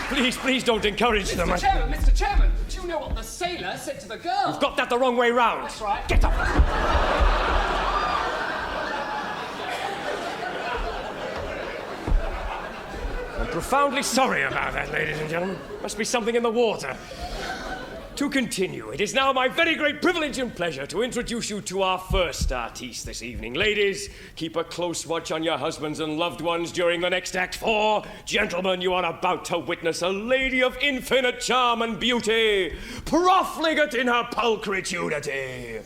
Please don't encourage them. Mr. Chairman, do you know what the sailor said to the girl? You've got that the wrong way round. That's right. Get up. I'm profoundly sorry about that, ladies and gentlemen. Must be something in the water. To continue, it is now my very great privilege and pleasure to introduce you to our first artiste this evening. Ladies, keep a close watch on your husbands and loved ones during the next act, for, gentlemen, you are about to witness a lady of infinite charm and beauty, profligate in her pulchritudity,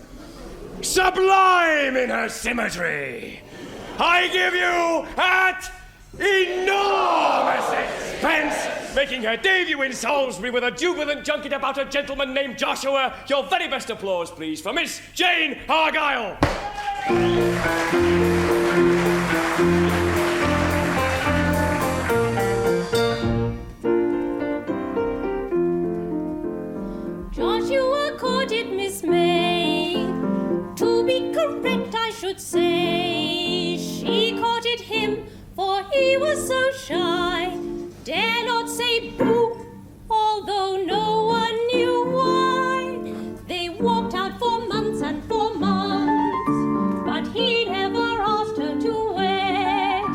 sublime in her symmetry. I give you at enormous expense, making her debut in Salisbury with a jubilant junket about a gentleman named Joshua. Your very best applause, please, for Miss Jane Argyle. Joshua courted Miss May. To be correct, I should say, she courted him, for he was so shy, dare not say boo, although no one knew why. They walked out for months and for months, but he never asked her to wed.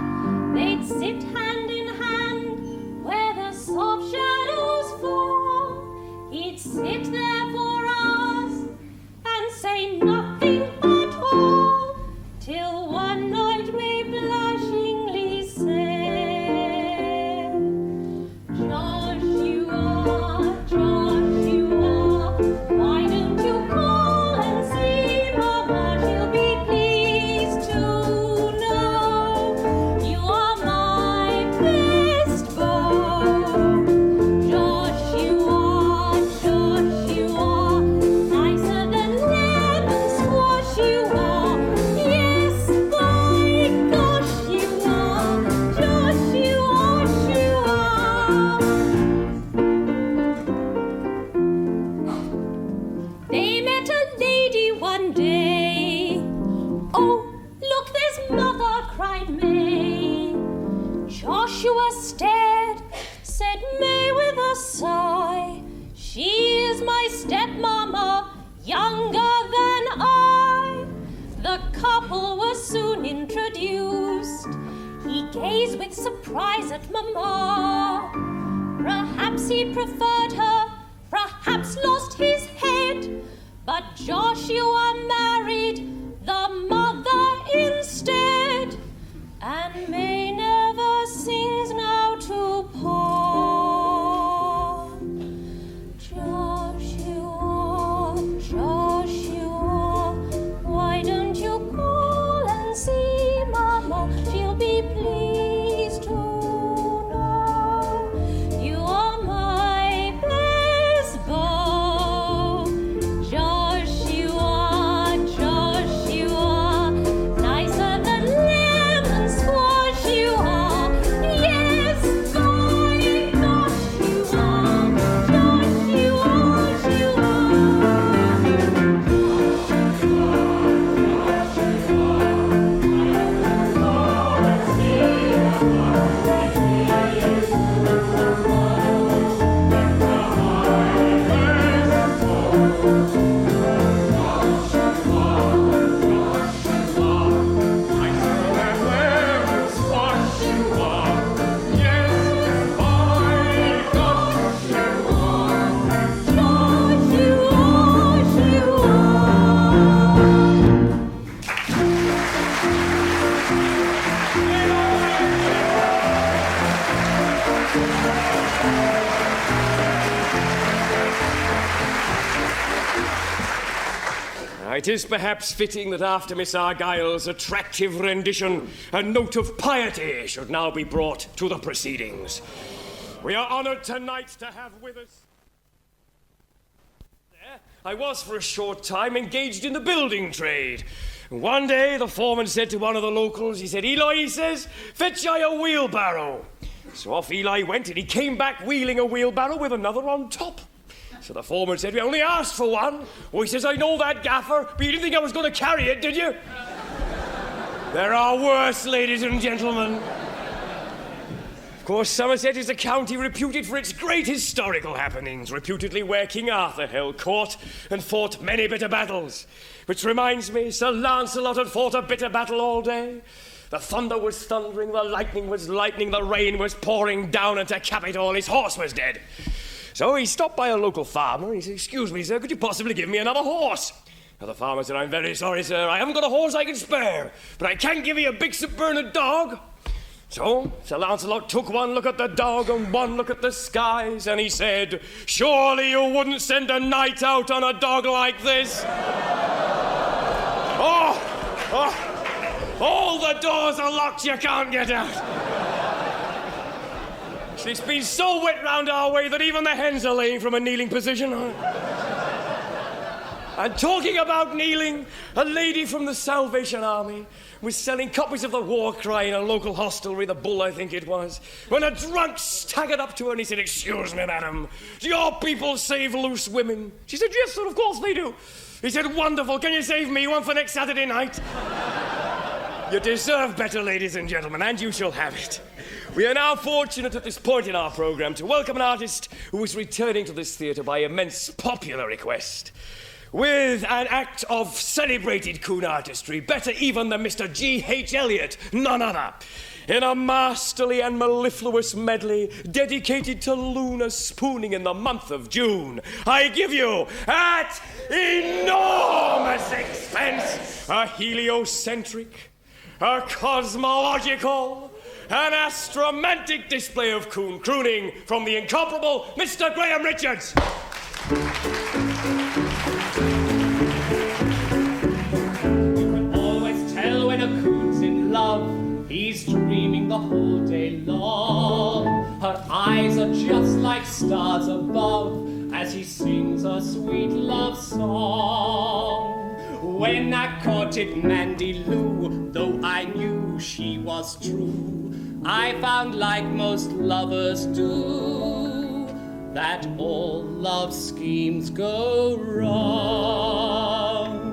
They'd sit hand in hand where the soft shadows fall. He'd sit there for hours and say nothing at all, till one night May blushingly said, Joshua, why don't you call and see Mama? She'll be pleased to know you are my best beau. Joshua, nicer than lemon squash you are. Yes, by gosh you are. Joshua, you are. They met a lady one day. Oh, look, there's Mother, cried May. Joshua stared, said May with a sigh, she is my stepmama, younger than I. The couple was soon introduced. He gazed with surprise at Mama. Perhaps he preferred her, perhaps lost his head, but Joshua married the mother instead, and May never sings now to part. Joshua, why don't you call and see Mama? She'll be pleased to know you are my best beau. Joshua, nicer than lemon squash you are. Yes, by gosh you are. Joshua, you are. It is perhaps fitting that after Miss Argyle's attractive rendition, a note of piety should now be brought to the proceedings. We are honored tonight to have with us... I was for a short time engaged in the building trade. One day the foreman said to one of the locals, he said, Eli, he says, fetch I a wheelbarrow. So off Eli went, and he came back wheeling a wheelbarrow with another on top. So the foreman said, we only asked for one. Oh, he says, I know that, gaffer, but you didn't think I was going to carry it, did you? There are worse, ladies and gentlemen. Of course, Somerset is a county reputed for its great historical happenings, reputedly where King Arthur held court and fought many bitter battles. Which reminds me, Sir Lancelot had fought a bitter battle all day. The thunder was thundering, the lightning was lightning, the rain was pouring down, and to cap it all, his horse was dead. So he stopped by a local farmer, and he said, "Excuse me, sir, could you possibly give me another horse?" Now the farmer said, "I'm very sorry, sir, I haven't got a horse I can spare, but I can give you a big St. Bernard dog." So Sir Lancelot took one look at the dog and one look at the skies, and he said, "Surely you wouldn't send a knight out on a dog like this?" All the doors are locked, you can't get out. It's been so wet round our way that even the hens are laying from a kneeling position. And talking about kneeling, a lady from the Salvation Army was selling copies of the war cry in a local hostelry, the Bull, I think it was, when a drunk staggered up to her and he said, "Excuse me, madam, do your people save loose women?" She said, "Yes, sir, of course they do." He said, "Wonderful, can you save me one for next Saturday night?" You deserve better, ladies and gentlemen, and you shall have it. We are now fortunate at this point in our programme to welcome an artist who is returning to this theatre by immense popular request. With an act of celebrated coon artistry, better even than Mr. G.H. Eliot, none other. In a masterly and mellifluous medley dedicated to lunar spooning in the month of June, I give you, at enormous expense, a heliocentric, a cosmological, an astromantic display of coon crooning from the incomparable Mr. Graham Richards. When a coon's in love, he's dreaming the whole day long. Her eyes are just like stars above as he sings a sweet love song. When I courted Mandy Lou, though I knew she was true, I found, like most lovers do, that all love schemes go wrong.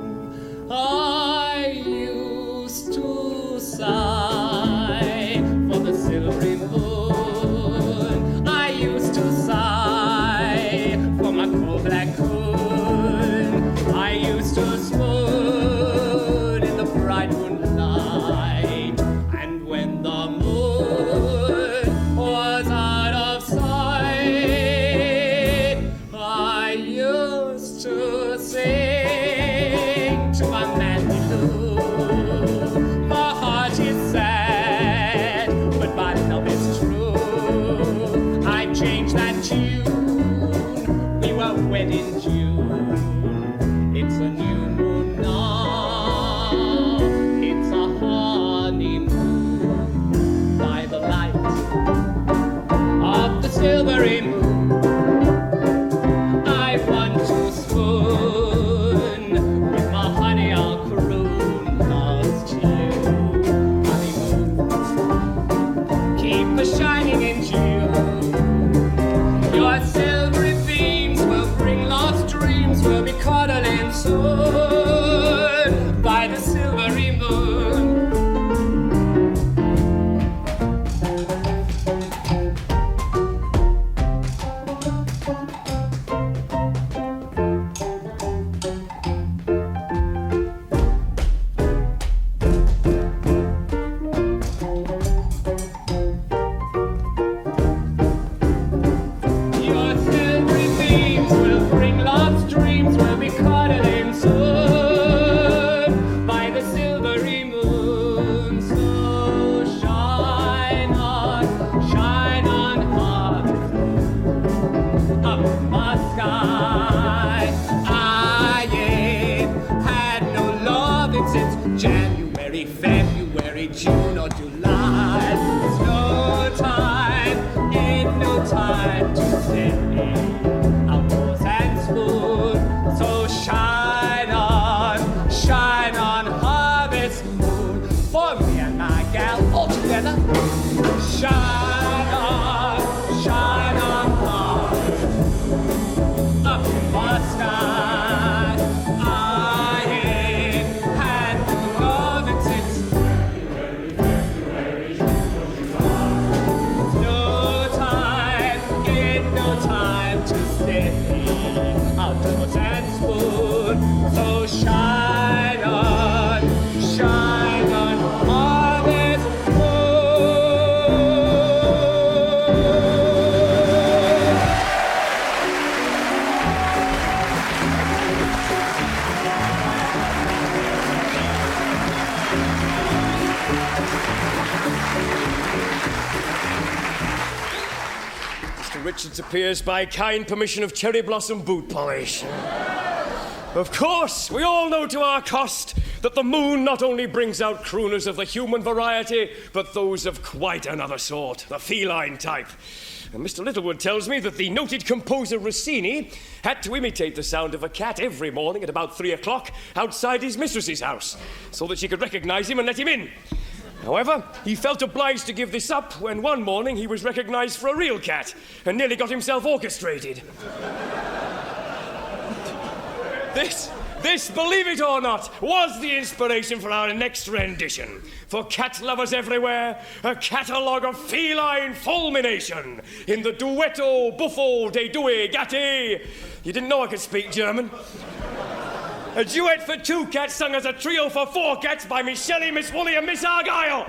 I used to sigh for the silvery moon. I used to sigh for my coal black coon. I used to swoon in the bright moonlight. And when the moon was out of sight, I used to sing to my Mandy Lou. My heart is sad, but my love is true. I changed that tune. We were wed in June. It's a new moon now. It's a honeymoon by the light of the silvery moon. I want to swoon with my honey. I'll croon loves to you. Honeymoon, keep the shining in June. Your silvery beams will bring lost dreams. We'll be cuddling soon by the silvery moon. Your silvery beams will bring lost dreams. We'll be cuddling soon steady, out of a sand spoon. So shine on, honest Richards appears by kind permission of Cherry Blossom Boot Polish. Of course, we all know to our cost that the moon not only brings out crooners of the human variety, but those of quite another sort, the feline type. And Mr. Littlewood tells me that the noted composer Rossini had to imitate the sound of a cat every morning at about 3 o'clock outside his mistress's house, so that she could recognize him and let him in. However, he felt obliged to give this up when one morning he was recognized for a real cat and nearly got himself orchestrated. This, believe it or not, was the inspiration for our next rendition. For cat lovers everywhere, a catalogue of feline fulmination in the duetto buffo dei due gatti. You didn't know I could speak German? A duet for 2 cats sung as a trio for 4 cats by Miss Shelley, Miss Woolley and Miss Argyle.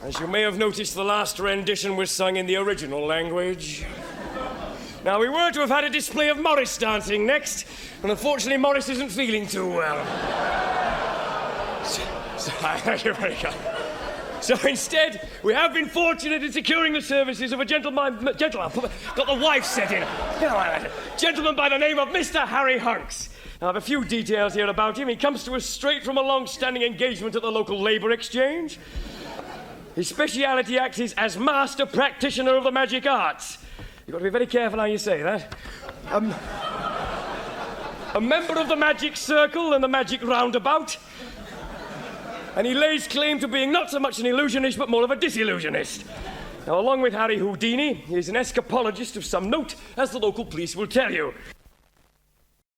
As you may have noticed, the last rendition was sung in the original language. Now, we were to have had a display of Morris dancing next, and unfortunately Morris isn't feeling too well. Thank you very much. So instead, we have been fortunate in securing the services of a gentleman, got the wife set in. Gentleman by the name of Mr. Harry Hunks. Now, I have a few details here about him. He comes to us straight from a long-standing engagement at the local labour exchange. His speciality acts as master practitioner of the magic arts. You've got to be very careful how you say that. A member of the magic circle and the magic roundabout. And he lays claim to being not so much an illusionist, but more of a disillusionist. Now, along with Harry Houdini, he's an escapologist of some note, as the local police will tell you.